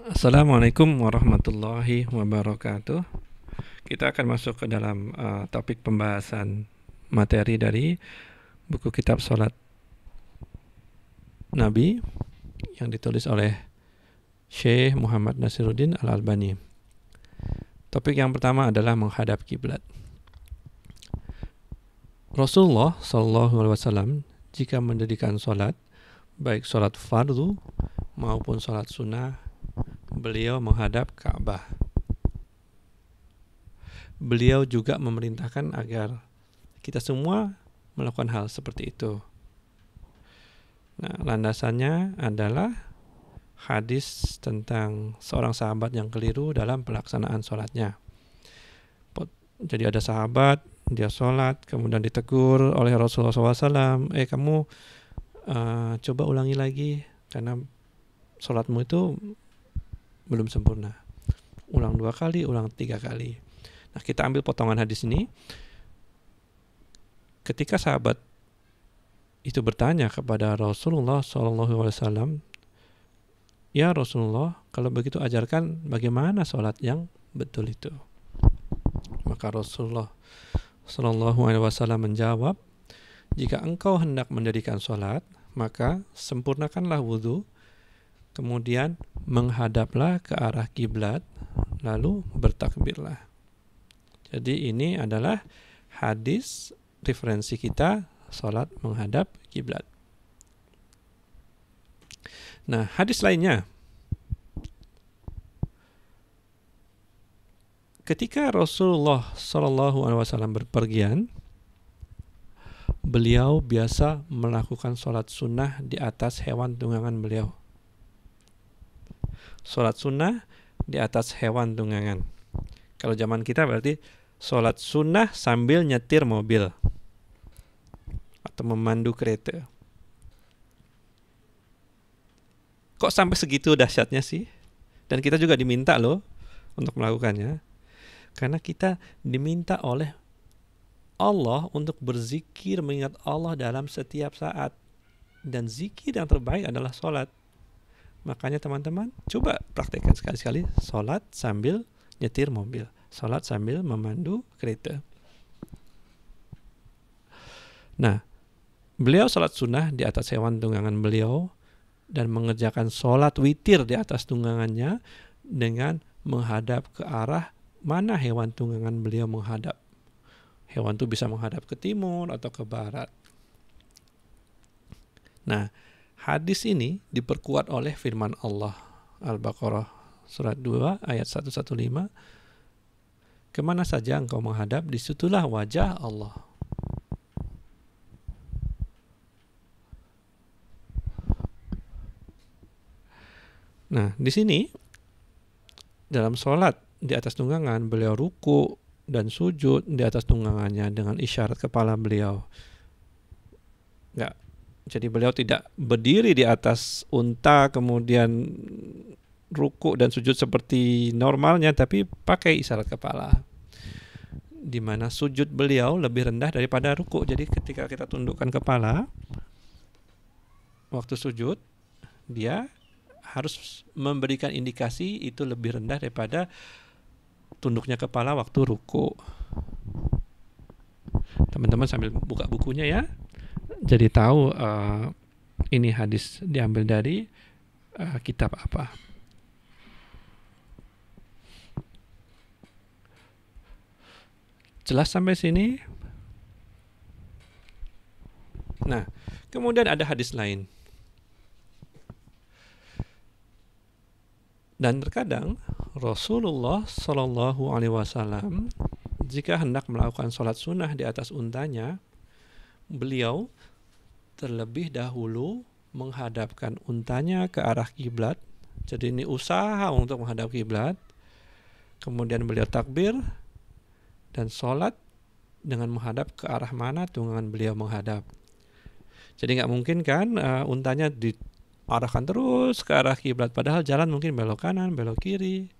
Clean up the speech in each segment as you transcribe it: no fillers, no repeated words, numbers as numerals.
Assalamualaikum warahmatullahi wabarakatuh. Kita akan masuk ke dalam topik pembahasan materi dari buku kitab Salat Nabi yang ditulis oleh Syekh Muhammad Nasiruddin Al-Albani. Topik yang pertama adalah menghadap kiblat. Rasulullah SAW jika mendirikan salat, baik salat fardu maupun salat sunnah, beliau menghadap Ka'bah. Beliau juga memerintahkan agar kita semua melakukan hal seperti itu. Nah, landasannya adalah hadis tentang seorang sahabat yang keliru dalam pelaksanaan sholatnya. Jadi ada sahabat, dia sholat, kemudian ditegur oleh Rasulullah SAW, kamu coba ulangi lagi, karena sholatmu itu belum sempurna. Ulang 2 kali, ulang 3 kali. Nah, kita ambil potongan hadis ini. Ketika sahabat itu bertanya kepada Rasulullah SAW, ya Rasulullah, kalau begitu ajarkan bagaimana sholat yang betul itu. Maka Rasulullah SAW menjawab, jika engkau hendak mendirikan sholat, maka sempurnakanlah wudhu, kemudian menghadaplah ke arah kiblat, lalu bertakbirlah. Jadi ini adalah hadis referensi kita sholat menghadap kiblat. Nah, hadis lainnya, ketika Rasulullah SAW berpergian, beliau biasa melakukan sholat sunnah di atas hewan tunggangan beliau. Sholat sunnah di atas hewan tunggangan. Kalau zaman kita berarti sholat sunnah sambil nyetir mobil atau memandu kereta. Kok sampai segitu dahsyatnya sih? Dan kita juga diminta loh untuk melakukannya. Karena kita diminta oleh Allah untuk berzikir mengingat Allah dalam setiap saat. Dan zikir yang terbaik adalah sholat. Makanya teman-teman coba praktekkan sekali-sekali sholat sambil nyetir mobil, sholat sambil memandu kereta. Nah, beliau sholat sunnah di atas hewan tunggangan beliau dan mengerjakan sholat witir di atas tunggangannya dengan menghadap ke arah mana hewan tunggangan beliau menghadap. Hewan itu bisa menghadap ke timur atau ke barat. Nah, hadis ini diperkuat oleh firman Allah Al-Baqarah surat 2 ayat 115. Kemana saja engkau menghadap, disitulah wajah Allah. Nah, di sini dalam sholat di atas tunggangan beliau ruku dan sujud di atas tunggangannya dengan isyarat kepala beliau. Enggak. Jadi beliau tidak berdiri di atas unta kemudian ruku dan sujud seperti normalnya, tapi pakai isyarat kepala. Di mana sujud beliau lebih rendah daripada ruku. Jadi ketika kita tundukkan kepala waktu sujud, dia harus memberikan indikasi itu lebih rendah daripada tunduknya kepala waktu ruku. Teman-teman sambil buka bukunya ya. Jadi tahu ini hadis diambil dari kitab apa. Jelas sampai sini? Nah, kemudian ada hadis lain. Dan terkadang Rasulullah SAW jika hendak melakukan sholat sunnah di atas untanya, beliau terlebih dahulu menghadapkan untanya ke arah kiblat. Jadi ini usaha untuk menghadap kiblat. Kemudian beliau takbir dan sholat dengan menghadap ke arah mana tunggangan beliau menghadap. Jadi nggak mungkin kan untanya diarahkan terus ke arah kiblat, padahal jalan mungkin belok kanan, belok kiri.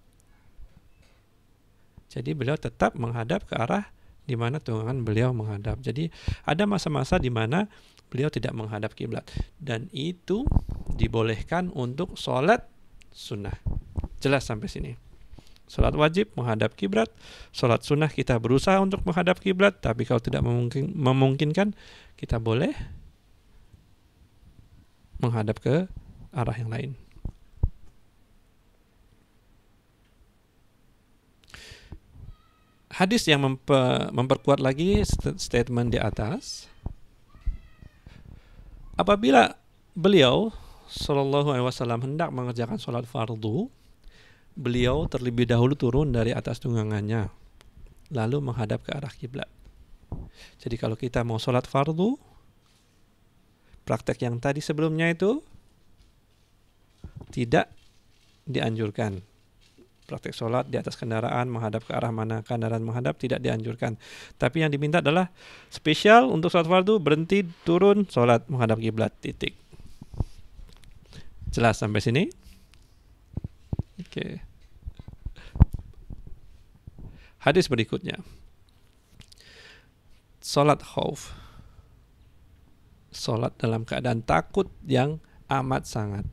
Jadi beliau tetap menghadap ke arah di mana tunggangan beliau menghadap. Jadi ada masa-masa di mana beliau tidak menghadap kiblat, dan itu dibolehkan untuk sholat sunnah. Jelas sampai sini. Salat wajib menghadap kiblat, salat sunnah kita berusaha untuk menghadap kiblat, tapi kalau tidak memungkinkan, kita boleh menghadap ke arah yang lain. Hadis yang memperkuat lagi statement di atas. Apabila beliau Shallallahu Alaihi Wasallam hendak mengerjakan sholat fardu, beliau terlebih dahulu turun dari atas tunggangannya, lalu menghadap ke arah kiblat. Jadi kalau kita mau sholat fardu, praktek yang tadi sebelumnya itu tidak dianjurkan. Praktek sholat di atas kendaraan, menghadap ke arah mana kendaraan menghadap, tidak dianjurkan. Tapi yang diminta adalah spesial untuk sholat fardu, berhenti, turun, sholat menghadap kiblat, titik. Jelas sampai sini? Oke. Hadis berikutnya. Sholat khauf. Sholat dalam keadaan takut yang amat sangat.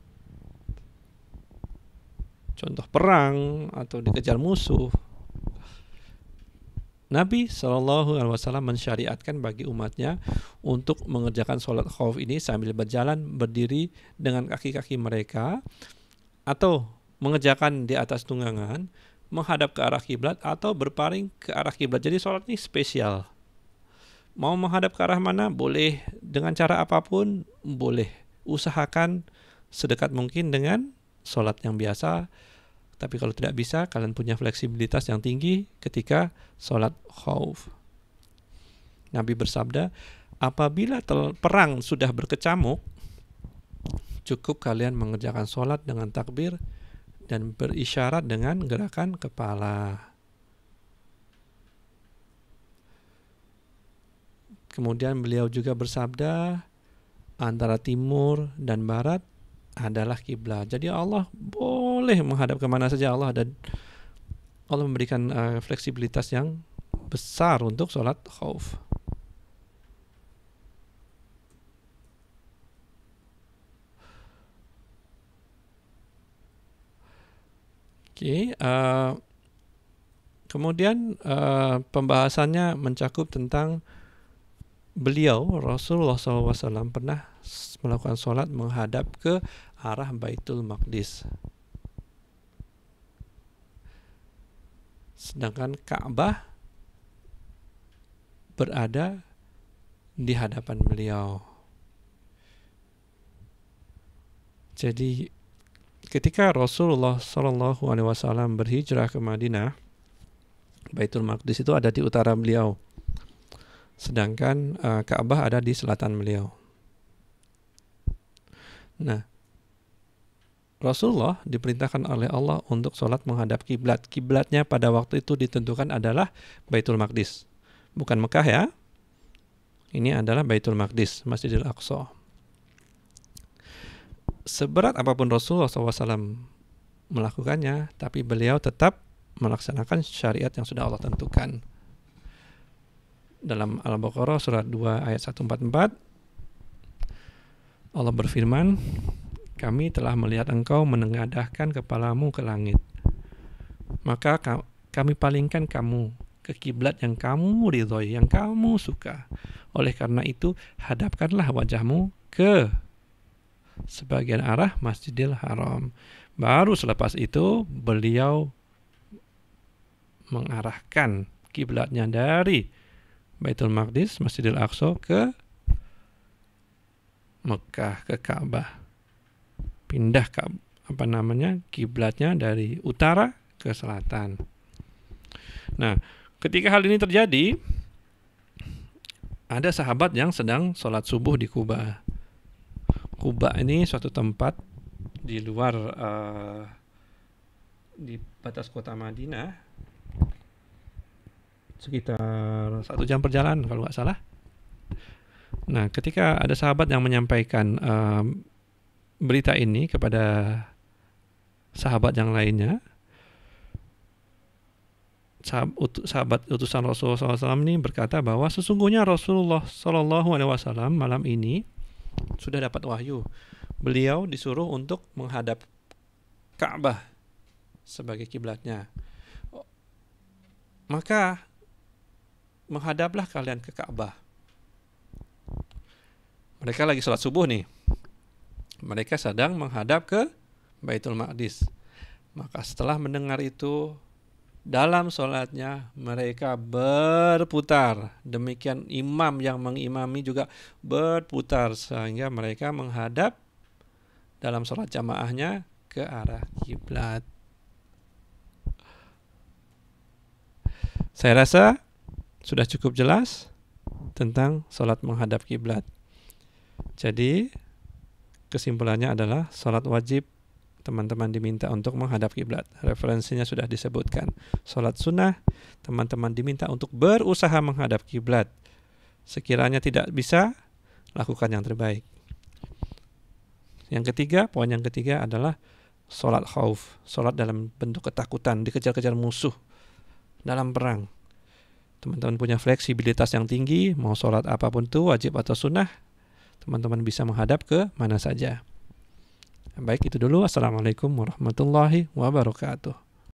Contoh perang atau dikejar musuh. Nabi SAW mensyariatkan bagi umatnya untuk mengerjakan sholat khauf ini sambil berjalan berdiri dengan kaki-kaki mereka, atau mengerjakan di atas tunggangan, menghadap ke arah kiblat, atau berpaling ke arah kiblat. Jadi sholat ini spesial. Mau menghadap ke arah mana? Boleh. Dengan cara apapun? Boleh. Usahakan sedekat mungkin dengan sholat yang biasa. Tapi kalau tidak bisa, kalian punya fleksibilitas yang tinggi ketika sholat khauf. Nabi bersabda, apabila perang sudah berkecamuk, cukup kalian mengerjakan sholat dengan takbir dan berisyarat dengan gerakan kepala. Kemudian beliau juga bersabda, antara timur dan barat adalah kiblat. Jadi Allah boleh menghadap kemana saja Allah, dan Allah memberikan fleksibilitas yang besar untuk sholat khauf. Oke, kemudian pembahasannya mencakup tentang beliau Rasulullah SAW pernah melakukan sholat menghadap ke arah Baitul Maqdis, sedangkan Ka'bah berada di hadapan beliau. Jadi ketika Rasulullah SAW berhijrah ke Madinah, Baitul Maqdis itu ada di utara beliau, sedangkan Ka'bah ada di selatan beliau. Nah, Rasulullah diperintahkan oleh Allah untuk sholat menghadap kiblat. Kiblatnya pada waktu itu ditentukan adalah Baitul Maqdis, bukan Mekah ya. Ini adalah Baitul Maqdis, Masjidil Aqsa. Seberat apapun Rasulullah SAW melakukannya, tapi beliau tetap melaksanakan syariat yang sudah Allah tentukan. Dalam Al-Baqarah surat 2 ayat 144, Allah berfirman, kami telah melihat engkau menengadahkan kepalamu ke langit, maka kami palingkan kamu ke kiblat yang kamu ridhoi, yang kamu suka. Oleh karena itu, hadapkanlah wajahmu ke sebagian arah Masjidil Haram. Baru selepas itu beliau mengarahkan kiblatnya dari Baitul Maqdis, Masjidil Aqsa ke Mekah, ke Ka'bah. Pindah kiblatnya dari utara ke selatan. Nah, ketika hal ini terjadi, ada sahabat yang sedang sholat subuh di Quba. Quba ini suatu tempat di luar di batas kota Madinah, sekitar 1 jam perjalanan kalau nggak salah. Nah, ketika ada sahabat yang menyampaikan berita ini kepada sahabat yang lainnya, sahabat utusan Rasulullah SAW ini berkata bahwa sesungguhnya Rasulullah SAW malam ini sudah dapat wahyu. Beliau disuruh untuk menghadap Ka'bah. sebagai kiblatnya. Maka menghadaplah kalian ke Ka'bah. Mereka lagi sholat subuh nih. Mereka sedang menghadap ke Baitul Maqdis. Maka setelah mendengar itu, dalam sholatnya mereka berputar. Demikian imam yang mengimami juga berputar, sehingga mereka menghadap dalam sholat jamaahnya ke arah kiblat. Saya rasa sudah cukup jelas tentang sholat menghadap kiblat. Jadi kesimpulannya adalah sholat wajib teman-teman diminta untuk menghadap kiblat. Referensinya sudah disebutkan. Sholat sunnah teman-teman diminta untuk berusaha menghadap kiblat. Sekiranya tidak bisa, lakukan yang terbaik. Yang ketiga, poin yang ketiga adalah sholat khauf. Sholat dalam bentuk ketakutan, dikejar-kejar musuh dalam perang. Teman-teman punya fleksibilitas yang tinggi, mau sholat apapun itu, wajib atau sunnah, teman-teman bisa menghadap ke mana saja. Baik, itu dulu. Assalamualaikum warahmatullahi wabarakatuh.